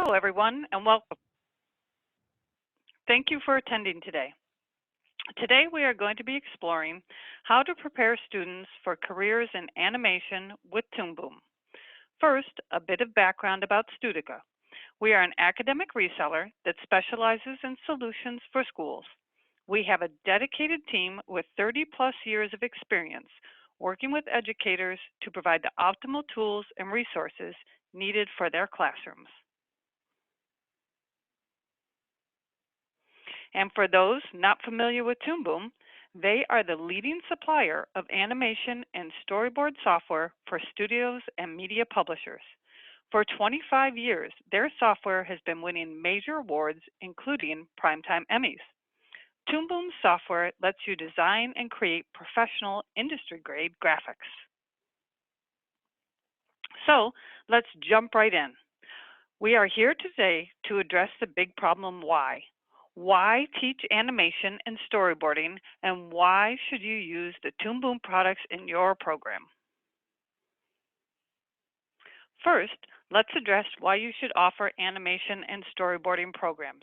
Hello, everyone, and welcome. Thank you for attending today. Today, we are going to be exploring how to prepare students for careers in animation with Toon Boom. First, a bit of background about Studica. We are an academic reseller that specializes in solutions for schools. We have a dedicated team with 30 plus years of experience working with educators to provide the optimal tools and resources needed for their classrooms. And for those not familiar with Toon Boom, they are the leading supplier of animation and storyboard software for studios and media publishers. For 25 years, their software has been winning major awards, including Primetime Emmys. Toon Boom's software lets you design and create professional industry-grade graphics. So let's jump right in. We are here today to address the big problem why. Why teach animation and storyboarding, and why should you use the Toon Boom products in your program? First, let's address why you should offer animation and storyboarding programs.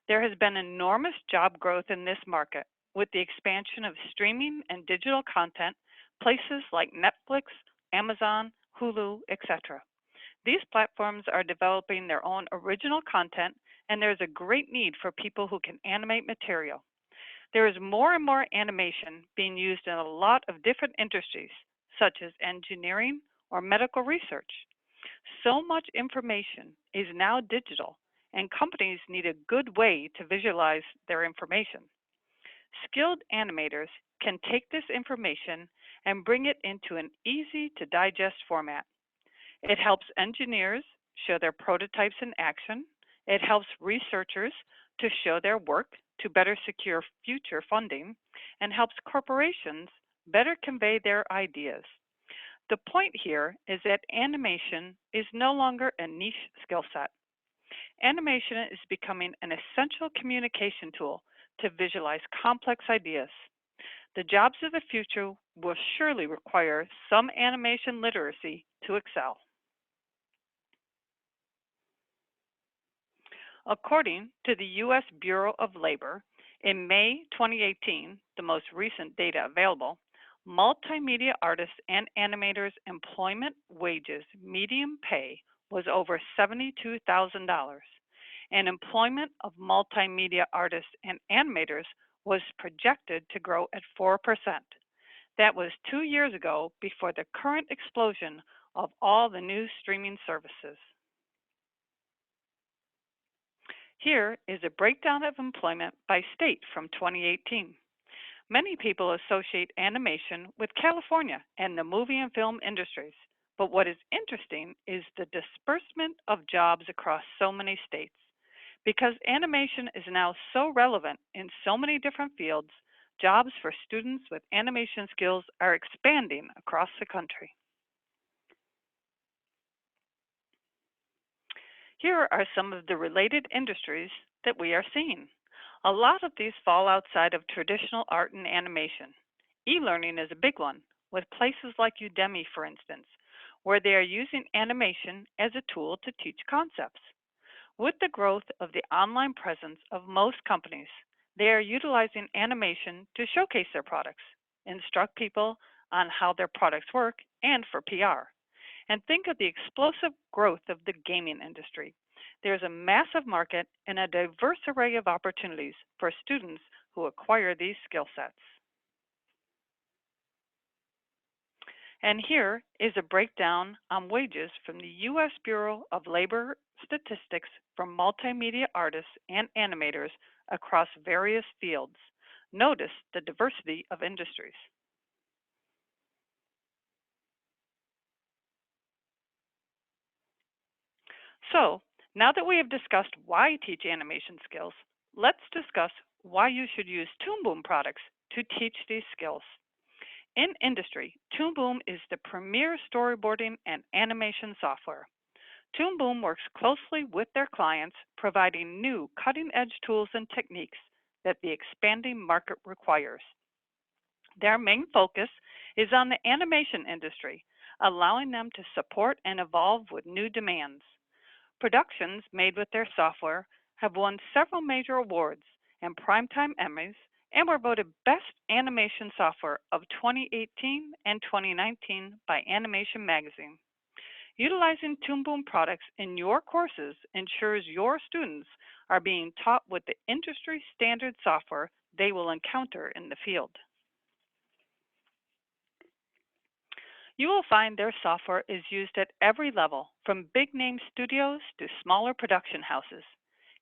There has been enormous job growth in this market with the expansion of streaming and digital content, places like Netflix, Amazon, Hulu, etc. These platforms are developing their own original content, and there's a great need for people who can animate material. There is more and more animation being used in a lot of different industries, such as engineering or medical research. So much information is now digital, and companies need a good way to visualize their information. Skilled animators can take this information and bring it into an easy to digest format. It helps engineers show their prototypes in action. It helps researchers to show their work to better secure future funding, and helps corporations better convey their ideas. The point here is that animation is no longer a niche skill set. Animation is becoming an essential communication tool to visualize complex ideas. The jobs of the future will surely require some animation literacy to excel. According to the U.S. Bureau of Labor, in May 2018, the most recent data available, multimedia artists and animators' employment wages median pay was over $72,000, and employment of multimedia artists and animators was projected to grow at 4%. That was 2 years ago, before the current explosion of all the new streaming services. Here is a breakdown of employment by state from 2018. Many people associate animation with California and the movie and film industries, but what is interesting is the disbursement of jobs across so many states. Because animation is now so relevant in so many different fields, jobs for students with animation skills are expanding across the country. Here are some of the related industries that we are seeing. A lot of these fall outside of traditional art and animation. E-learning is a big one, with places like Udemy, for instance, where they are using animation as a tool to teach concepts. With the growth of the online presence of most companies, they are utilizing animation to showcase their products, instruct people on how their products work, and for PR. And think of the explosive growth of the gaming industry. There's a massive market and a diverse array of opportunities for students who acquire these skill sets. And here is a breakdown on wages from the U.S. Bureau of Labor statistics for multimedia artists and animators across various fields. Notice the diversity of industries. So, now that we have discussed why teach animation skills, let's discuss why you should use Toon Boom products to teach these skills. In industry, Toon Boom is the premier storyboarding and animation software. Toon Boom works closely with their clients, providing new cutting-edge tools and techniques that the expanding market requires. Their main focus is on the animation industry, allowing them to support and evolve with new demands. Productions made with their software have won several major awards and Primetime Emmys and were voted Best Animation Software of 2018 and 2019 by Animation Magazine. Utilizing Toon Boom products in your courses ensures your students are being taught with the industry standard software they will encounter in the field. You will find their software is used at every level, from big name studios to smaller production houses.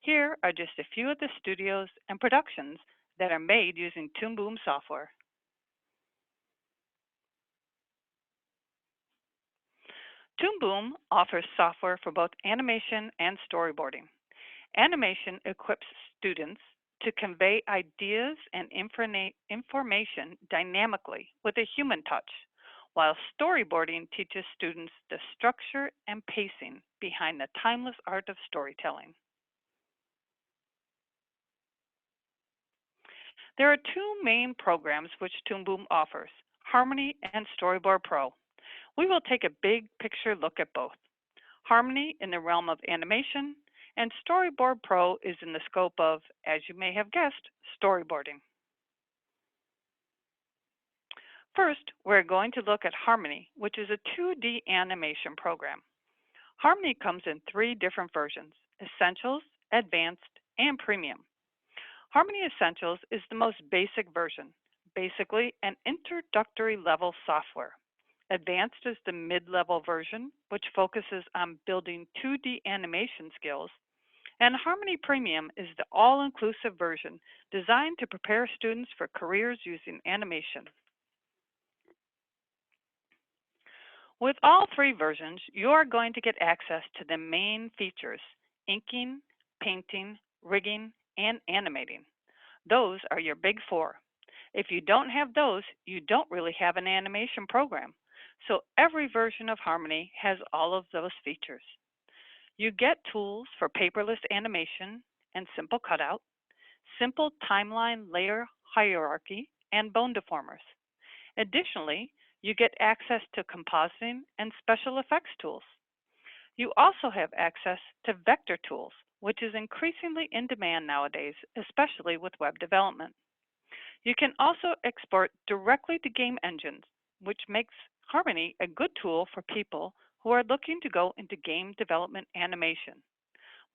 Here are just a few of the studios and productions that are made using Toon Boom software. Toon Boom offers software for both animation and storyboarding. Animation equips students to convey ideas and information dynamically with a human touch, while storyboarding teaches students the structure and pacing behind the timeless art of storytelling. There are two main programs which Toon Boom offers, Harmony and Storyboard Pro. We will take a big picture look at both. Harmony in the realm of animation, and Storyboard Pro is in the scope of, as you may have guessed, storyboarding. First, we're going to look at Harmony, which is a 2D animation program. Harmony comes in three different versions, Essentials, Advanced, and Premium. Harmony Essentials is the most basic version, basically an introductory level software. Advanced is the mid-level version, which focuses on building 2D animation skills, and Harmony Premium is the all-inclusive version designed to prepare students for careers using animation. With all three versions, you are going to get access to the main features, inking, painting, rigging, and animating. Those are your big four. If you don't have those, you don't really have an animation program. So every version of Harmony has all of those features. You get tools for paperless animation and simple cutout, simple timeline layer hierarchy, and bone deformers. Additionally, you get access to compositing and special effects tools. You also have access to vector tools, which is increasingly in demand nowadays, especially with web development. You can also export directly to game engines, which makes Harmony a good tool for people who are looking to go into game development animation.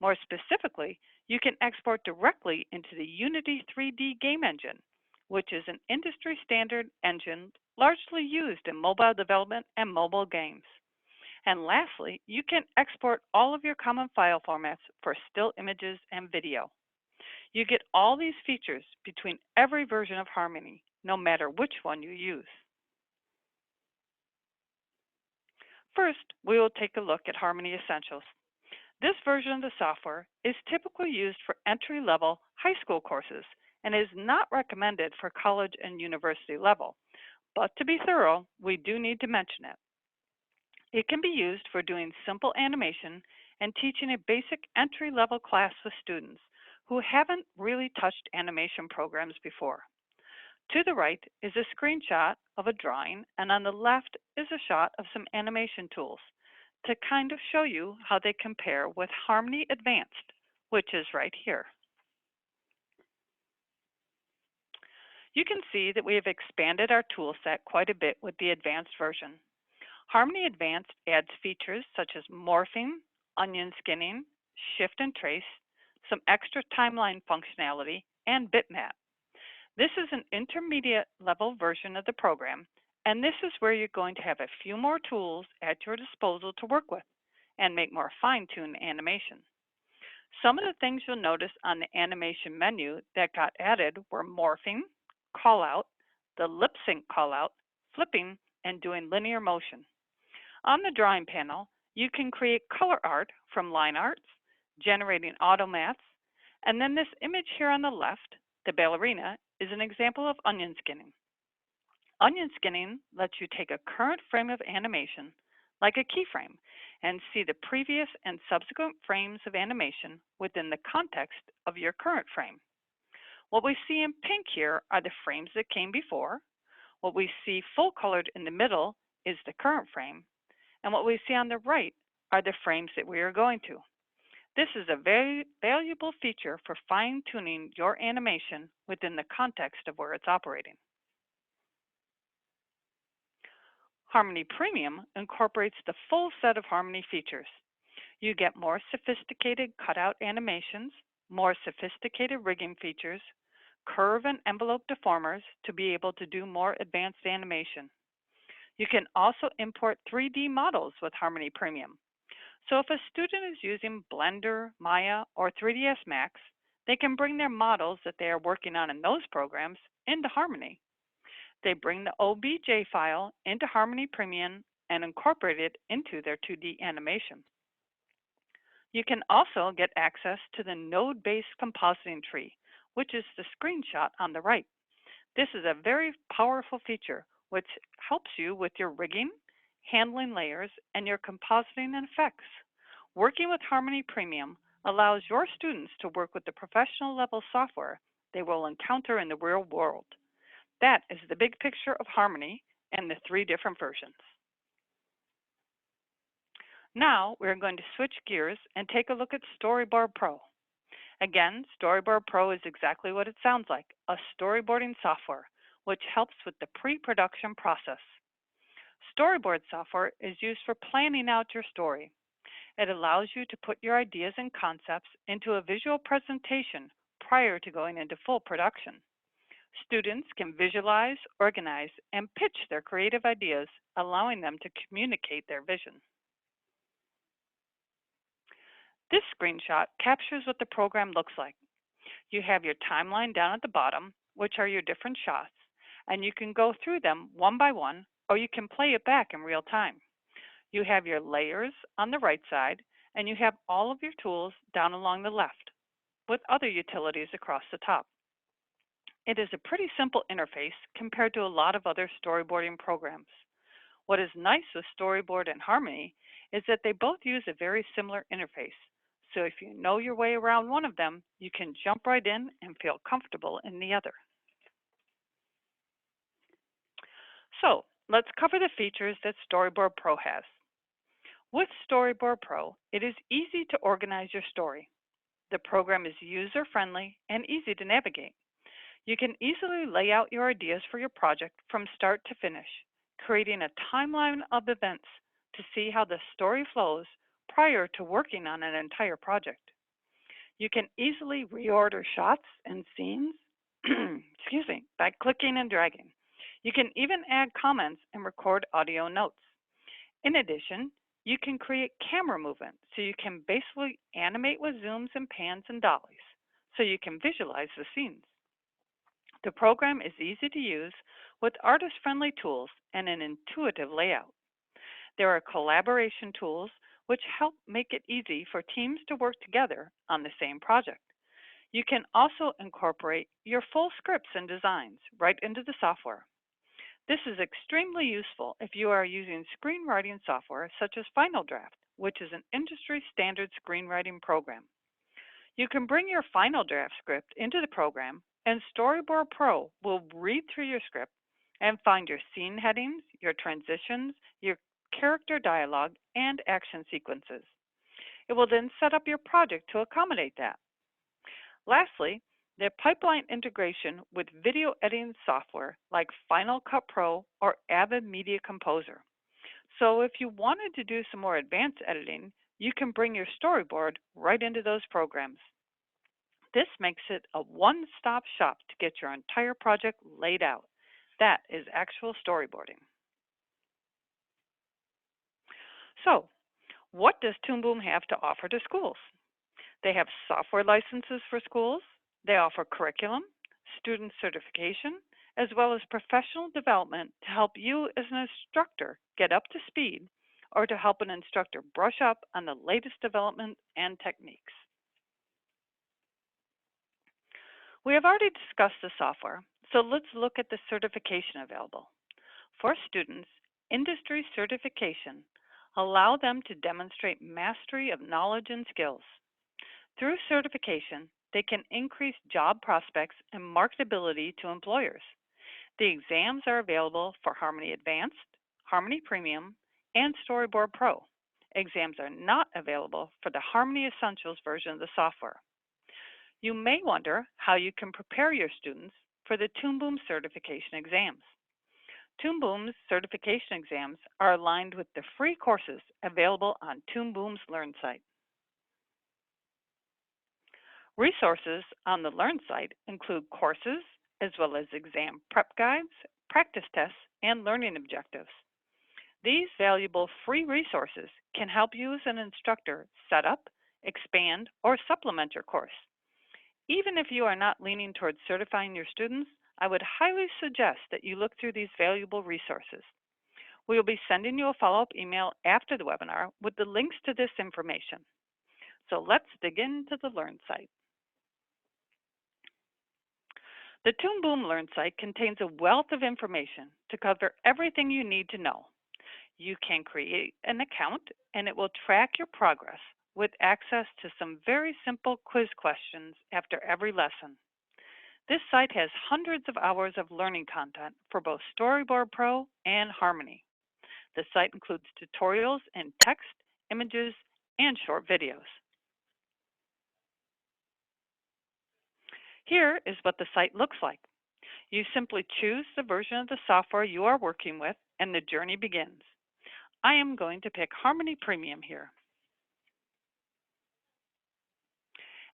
More specifically, you can export directly into the Unity 3D game engine, which is an industry standard engine largely used in mobile development and mobile games. And lastly, you can export all of your common file formats for still images and video. You get all these features between every version of Harmony, no matter which one you use. First, we will take a look at Harmony Essentials. This version of the software is typically used for entry-level high school courses and is not recommended for college and university level. But to be thorough, we do need to mention it. It can be used for doing simple animation and teaching a basic entry-level class with students who haven't really touched animation programs before. To the right is a screenshot of a drawing, and on the left is a shot of some animation tools to kind of show you how they compare with Harmony Advanced, which is right here. You can see that we have expanded our tool set quite a bit with the advanced version. Harmony Advanced adds features such as morphing, onion skinning, shift and trace, some extra timeline functionality, and bitmap. This is an intermediate level version of the program, and this is where you're going to have a few more tools at your disposal to work with and make more fine-tuned animation. Some of the things you'll notice on the animation menu that got added were morphing, callout, the lip sync callout, flipping, and doing linear motion. On the drawing panel, you can create color art from line arts, generating automats, and then this image here on the left, the ballerina, is an example of onion skinning. Onion skinning lets you take a current frame of animation, like a keyframe, and see the previous and subsequent frames of animation within the context of your current frame. What we see in pink here are the frames that came before. What we see full colored in the middle is the current frame. And what we see on the right are the frames that we are going to. This is a very valuable feature for fine-tuning your animation within the context of where it's operating. Harmony Premium incorporates the full set of Harmony features. You get more sophisticated cutout animations, more sophisticated rigging features, curve and envelope deformers to be able to do more advanced animation. You can also import 3D models with Harmony Premium. So if a student is using Blender, Maya, or 3ds Max, they can bring their models that they are working on in those programs into Harmony. They bring the OBJ file into Harmony Premium and incorporate it into their 2D animation. You can also get access to the node-based compositing tree, which is the screenshot on the right. This is a very powerful feature which helps you with your rigging, handling layers, and your compositing and effects. Working with Harmony Premium allows your students to work with the professional level software they will encounter in the real world. That is the big picture of Harmony and the 3 different versions. Now we're going to switch gears and take a look at Storyboard Pro. Again, Storyboard Pro is exactly what it sounds like, a storyboarding software, which helps with the pre-production process. Storyboard software is used for planning out your story. It allows you to put your ideas and concepts into a visual presentation prior to going into full production. Students can visualize, organize, and pitch their creative ideas, allowing them to communicate their vision. This screenshot captures what the program looks like. You have your timeline down at the bottom, which are your different shots, and you can go through them one by one, or you can play it back in real time. You have your layers on the right side, and you have all of your tools down along the left, with other utilities across the top. It is a pretty simple interface compared to a lot of other storyboarding programs. What is nice with Storyboard and Harmony is that they both use a very similar interface. So if you know your way around one of them, you can jump right in and feel comfortable in the other. So let's cover the features that Storyboard Pro has. With Storyboard Pro, it is easy to organize your story. The program is user-friendly and easy to navigate. You can easily lay out your ideas for your project from start to finish, creating a timeline of events to see how the story flows prior to working on an entire project. You can easily reorder shots and scenes by clicking and dragging. You can even add comments and record audio notes. In addition, you can create camera movement, so you can basically animate with zooms and pans and dollies, so you can visualize the scenes. The program is easy to use with artist-friendly tools and an intuitive layout. There are collaboration tools which help make it easy for teams to work together on the same project. You can also incorporate your full scripts and designs right into the software. This is extremely useful if you are using screenwriting software such as Final Draft, which is an industry standard screenwriting program. You can bring your Final Draft script into the program, and Storyboard Pro will read through your script and find your scene headings, your transitions, your character dialogue, and action sequences. It will then set up your project to accommodate that. Lastly, the pipeline integration with video editing software like Final Cut Pro or Avid Media Composer. So if you wanted to do some more advanced editing, you can bring your storyboard right into those programs. This makes it a one-stop shop to get your entire project laid out. That is actual storyboarding. So, what does Toon Boom have to offer to schools? They have software licenses for schools. They offer curriculum, student certification, as well as professional development to help you as an instructor get up to speed or to help an instructor brush up on the latest development and techniques. We have already discussed the software, so let's look at the certification available. For students, industry certification allow them to demonstrate mastery of knowledge and skills. Through certification, they can increase job prospects and marketability to employers. The exams are available for Harmony Advanced, Harmony Premium, and Storyboard Pro, Exams are not available for the Harmony Essentials version of the software. You may wonder how you can prepare your students for the Toon Boom certification exams. Toon Boom's certification exams are aligned with the free courses available on Toon Boom's Learn site. Resources on the Learn site include courses as well as exam prep guides, practice tests, and learning objectives. These valuable free resources can help you as an instructor set up, expand, or supplement your course. Even if you are not leaning towards certifying your students, I would highly suggest that you look through these valuable resources. We will be sending you a follow-up email after the webinar with the links to this information. So let's dig into the Learn site. The Toon Boom Learn site contains a wealth of information to cover everything you need to know. You can create an account and it will track your progress with access to some very simple quiz questions after every lesson. This site has hundreds of hours of learning content for both Storyboard Pro and Harmony. The site includes tutorials in text, images, and short videos. Here is what the site looks like. You simply choose the version of the software you are working with and the journey begins. I am going to pick Harmony Premium here.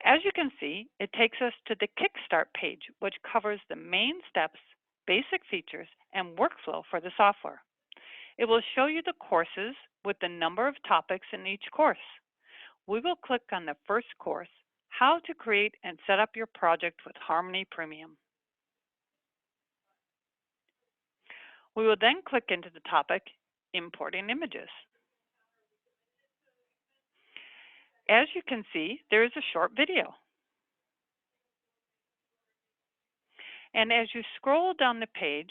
As you can see, it takes us to the Kickstart page, which covers the main steps, basic features, and workflow for the software. It will show you the courses with the number of topics in each course. We will click on the first course, How to Create and Set Up Your Project with Harmony Premium. We will then click into the topic, Importing Images. As you can see, there is a short video. And as you scroll down the page,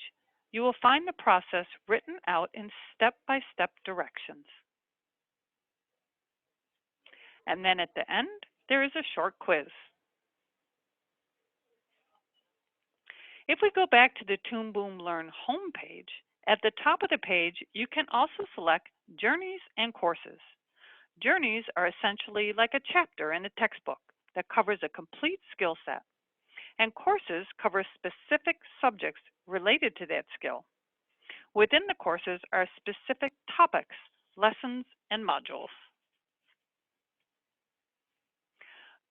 you will find the process written out in step-by-step directions. And then at the end, there is a short quiz. If we go back to the Toon Boom Learn homepage, at the top of the page, you can also select Journeys and Courses. Journeys are essentially like a chapter in a textbook that covers a complete skill set, and courses cover specific subjects related to that skill. Within the courses are specific topics, lessons, and modules.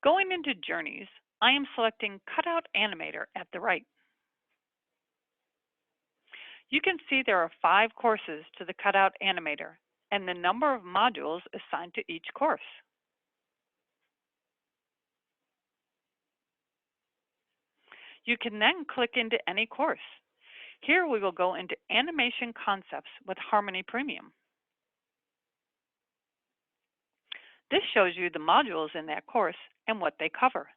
Going into Journeys, I am selecting Cutout Animator at the right. You can see there are 5 courses to the Cutout Animator and the number of modules assigned to each course. You can then click into any course. Here we will go into Animation Concepts with Harmony Premium. This shows you the modules in that course and what they cover.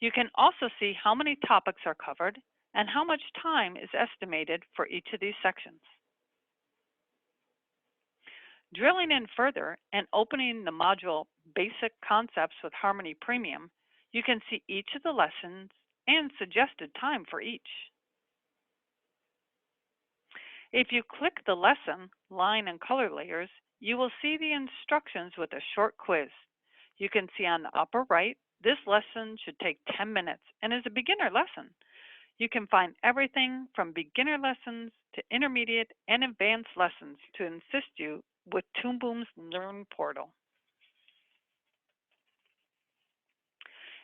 You can also see how many topics are covered and how much time is estimated for each of these sections. Drilling in further and opening the module Basic Concepts with Harmony Premium, you can see each of the lessons and suggested time for each. If you click the lesson, line, and color layers, you will see the instructions with a short quiz. You can see on the upper right, this lesson should take 10 minutes and is a beginner lesson. You can find everything from beginner lessons to intermediate and advanced lessons to assist you with Toon Boom's Learn portal.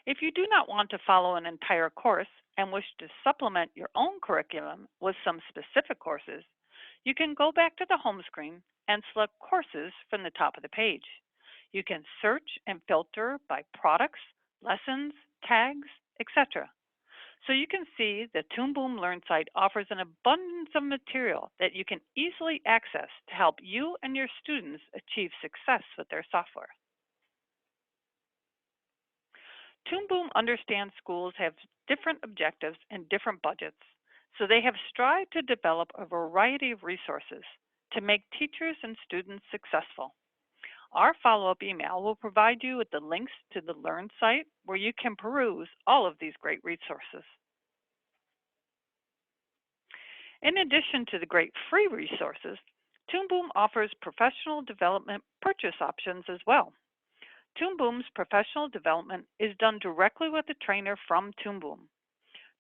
If you do not want to follow an entire course and wish to supplement your own curriculum with some specific courses, you can go back to the home screen and select Courses from the top of the page. You can search and filter by products, lessons, tags, etc. So you can see the Toon Boom Learn site offers an abundance of material that you can easily access to help you and your students achieve success with their software. Toon Boom understands schools have different objectives and different budgets, so they have strived to develop a variety of resources to make teachers and students successful. Our follow-up email will provide you with the links to the Learn site where you can peruse all of these great resources. In addition to the great free resources, Toon Boom offers professional development purchase options as well. Toon Boom's professional development is done directly with a trainer from Toon Boom.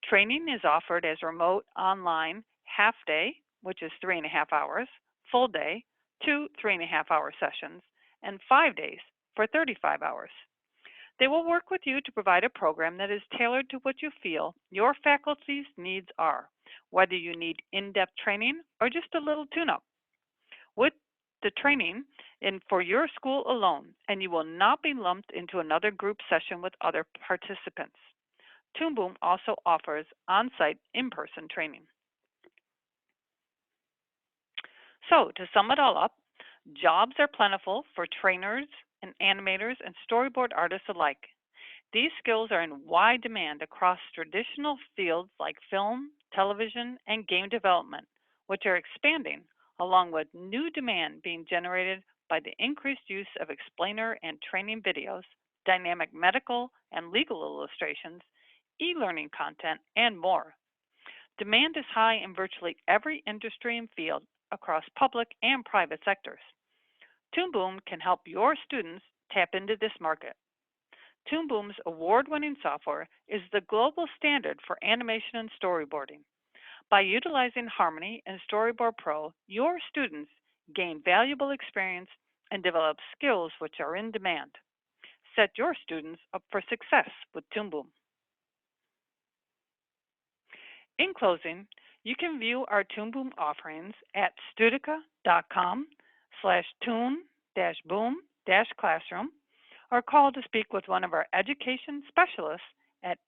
Training is offered as remote, online, half day, which is 3.5 hours, full day, 2 3.5 hour sessions, and 5 days for 35 hours. They will work with you to provide a program that is tailored to what you feel your faculty's needs are, whether you need in-depth training or just a little tune-up. With the training in for your school alone, and you will not be lumped into another group session with other participants. Toon Boom also offers on-site in-person training. So to sum it all up, jobs are plentiful for trainers and animators and storyboard artists alike. These skills are in wide demand across traditional fields like film, television, and game development, which are expanding, along with new demand being generated by the increased use of explainer and training videos, dynamic medical and legal illustrations, e-learning content, and more. Demand is high in virtually every industry and field across public and private sectors. Toon Boom can help your students tap into this market. Toon Boom's award-winning software is the global standard for animation and storyboarding. By utilizing Harmony and Storyboard Pro, your students gain valuable experience and develop skills which are in demand. Set your students up for success with Toon Boom. In closing, you can view our Toon Boom offerings at studica.com/toon-boom-classroom or call to speak with one of our education specialists at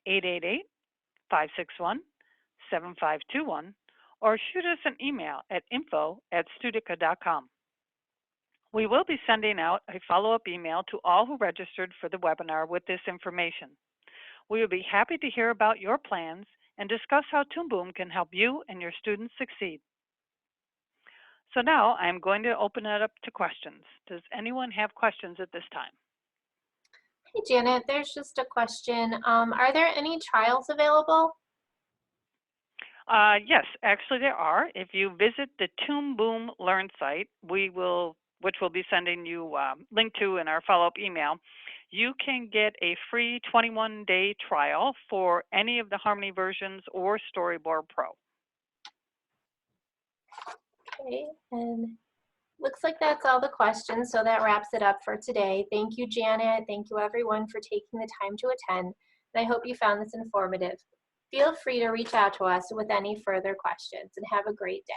888-561-7521 or shoot us an email at info@studica.com. We will be sending out a follow-up email to all who registered for the webinar with this information. We will be happy to hear about your plans and discuss how Toon Boom can help you and your students succeed. So now I'm going to open it up to questions. Does anyone have questions at this time? Hey Janet, there's just a question. Are there any trials available? Yes, actually there are. If you visit the Toon Boom Learn site, which we'll be sending you a link to in our follow-up email, you can get a free 21-day trial for any of the Harmony versions or Storyboard Pro. Okay, and looks like that's all the questions, so that wraps it up for today. Thank you, Janet. Thank you, everyone, for taking the time to attend, and I hope you found this informative. Feel free to reach out to us with any further questions, and have a great day.